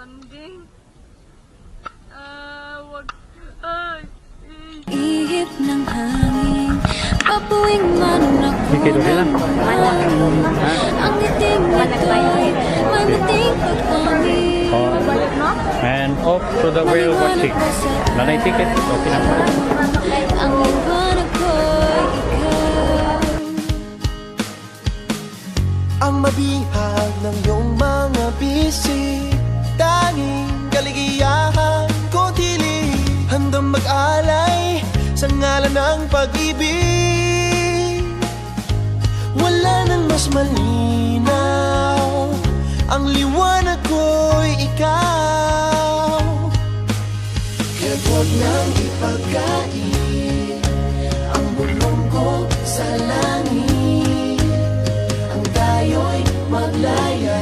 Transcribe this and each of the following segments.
Tanding. Wag. Ihip ng hangin, papuwing man ako ng ang ngiting ito'y may mating pagpangin. And off to the whale watching. Nanay ticket. Okay na. Ang liwanag ko'y ikaw. Ang mabihag ng iyong mga bisig, tanging kaligayahan ko tili, handang mag-alay sa ngalan ng pag-ibig. Wala nang mas malinaw, ang liwanag ko'y ikaw. Kaya't huwag nang ipagkain ang bulong ko sa langit. Ang tayo'y maglaya,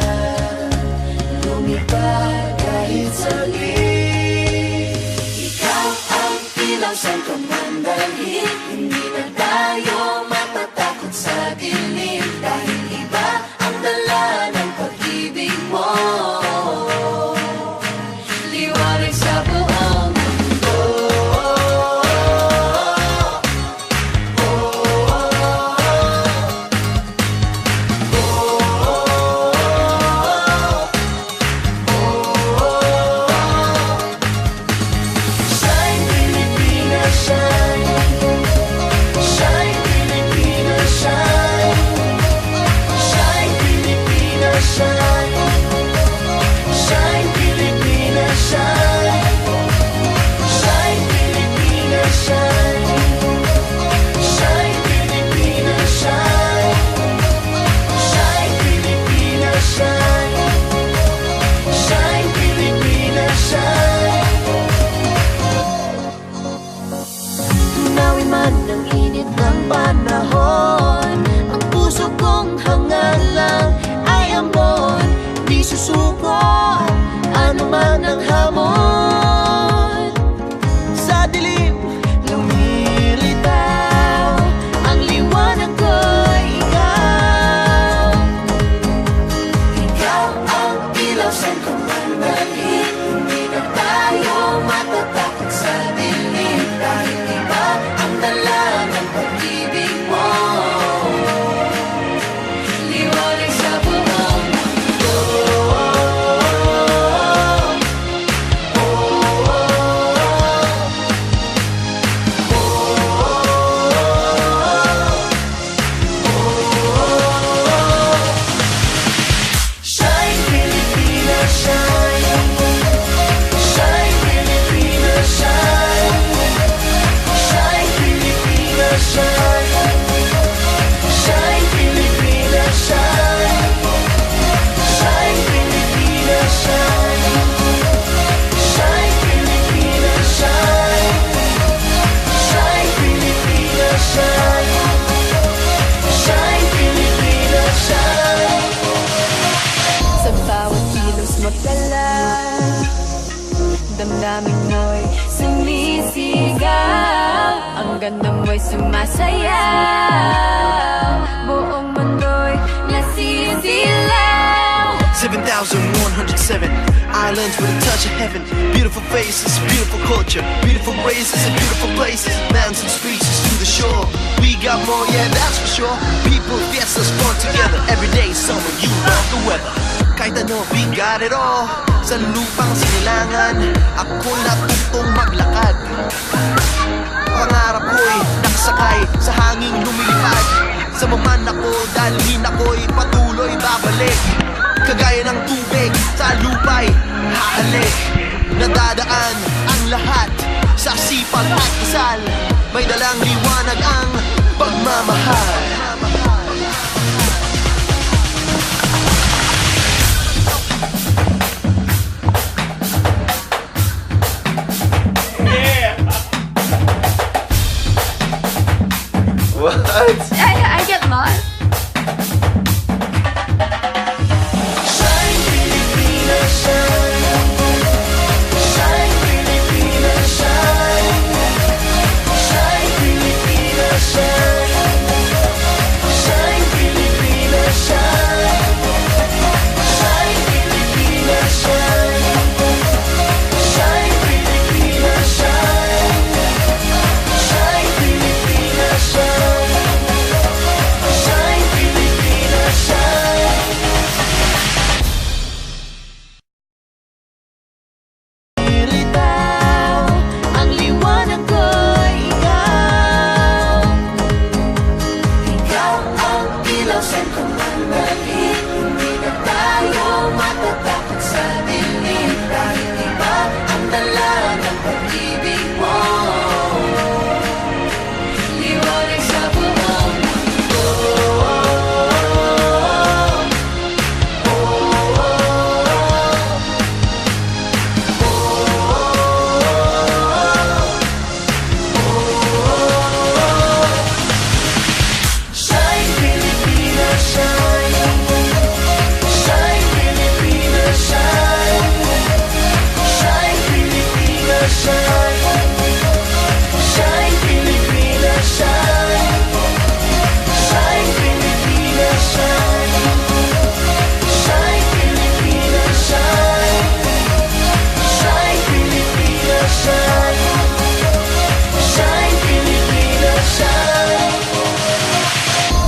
lumipad kahit saglit. Ikaw ang ilaw saan ka man dalhin, hindi na tayo matatakot sa dilim. Dahil iba ang dala ng pag-ibig mo, liwanag sa buong mundo. Shine Pilipinas, shine. Shine Pilipinas, shine. Shine Pilipinas, shine. Shine Pilipinas, shine. Shine Pilipinas, shine. Shine Pilipinas, shine. Shine Pilipinas, shine. Shine Pilipinas, shine. Tunawin man ng init ng panahon, ang puso kong hangal lang ay ambon. Di susuko, ano man ang hamon. Sa dilim, lumilitaw, ang liwanag ko'y ikaw. Ikaw ang ilaw saan ka man dalhin, hindi na tayo matatakot sa dilim. Dahil iba ang dala ng pag-ibig mo, liwanag sa buong mundo. Shine Pilipinas, shine. Shine Pilipinas, shine. Shine Pilipinas, shine. Shine Pilipinas, shine. Shine Pilipinas, shine. Shine Pilipinas, shine. Shine Pilipinas, shine. Shine Pilipinas, shine. Sa bawat kilos magdala, damdamin mo'y sumisigaw, ang ganda mo'y sumasayaw, buong mundo'y nasisilaw. 7,107 islands with a touch of heaven. Beautiful faces, beautiful culture, beautiful races and beautiful places. Mountains, beaches to the shore. We got more, yeah, that's for sure. People, fiestas, born together. Every day, summer, you love the weather. Kahit ano, we got it all. Sa lupang sinilangan, ako'y natutong maglakad. Pangarap ko'y nakasakay sa hanging lumilipad. Sa maman ako, dalhin ako'y patuloy babalik. Kagaya ng tubig sa lupa'y hahalik. Nadadaan ang lahat sa sipag at kasal. May dalang liwanag ang pagmamahal. What? I get lost. Shine Pilipinas, shine. Shine Pilipinas, shine. Shine Pilipinas, shine. saan ka man maging, hindi na tayo matatakot sa dilim. Dahil iba ang dala ng pag-ibig mo. Liwanag sa buong mundo. Shine, Pilipinas, shine. Shine, Pilipinas, shine. Shine, Pilipinas, shine. Shine, Pilipinas, shine. Shine, Pilipinas, shine. Shine, Pilipinas, shine. Shine, Pilipinas, shine. Shine, Pilipinas, shine.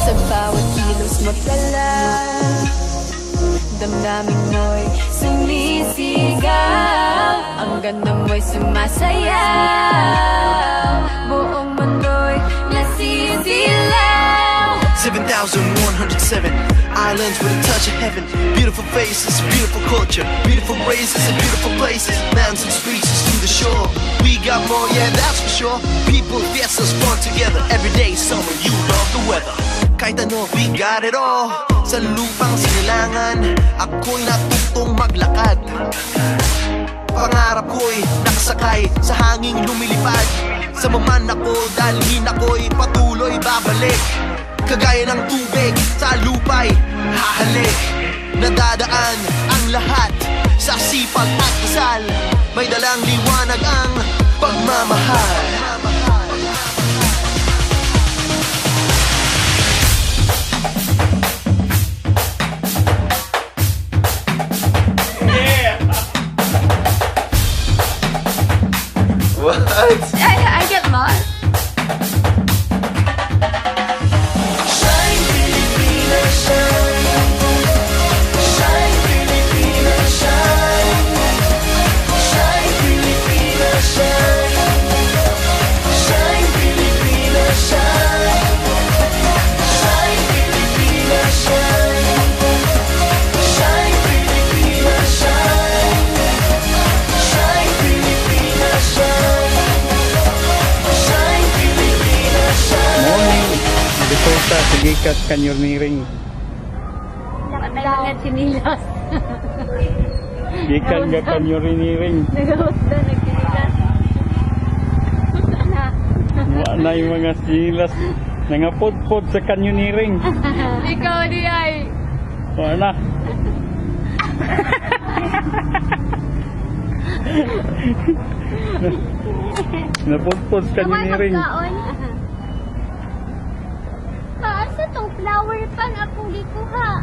Sa bawat kilos magdala, damdamin mo'y sumisigaw. Ang ganda mo'y sumasayaw. Buong mundo'y nasisilaw. 7,107 islands with a touch of heaven. Beautiful faces, beautiful culture, beautiful races and beautiful places. Mountains, beaches to the shore. We got more, yeah, that's for sure. People, fiestas, fun together. Every day, summer, you love the weather. Kahit ano, we got it all. Sa lupang sinilangan, ako'y natutong maglakad. Pangarap ko'y nakasakay sa hanging lumilipad. Sa maman ako, dalhin ako'y patuloy babalik. Kagaya ng tubig sa lupay, hahalik. Nadadaan ang lahat sa sipag at dasal. May dalang liwanag ang pagmamahal. What? I get lost. Shine, Pilipinas, shine. Shine, Pilipinas, shine. Shine, Pilipinas, shine. Shine, Pilipinas, shine. Shine, Pilipinas, shine. Shine, Pilipinas, shine. Shine, Pilipinas, shine. Shine, Pilipinas, shine. Morning. Bisota, Sigikat, Kanyurniring. Nakatangan sinilas. Gikan ka Kanyurniring. Nagawat na, nagkinilas. Wala yung mga silas. Nangapod-pod sa Kanyurniring. Ikaw di ay. Wala. Napod-pod sa Kanyurniring. Sa tong flower pan ako likuha.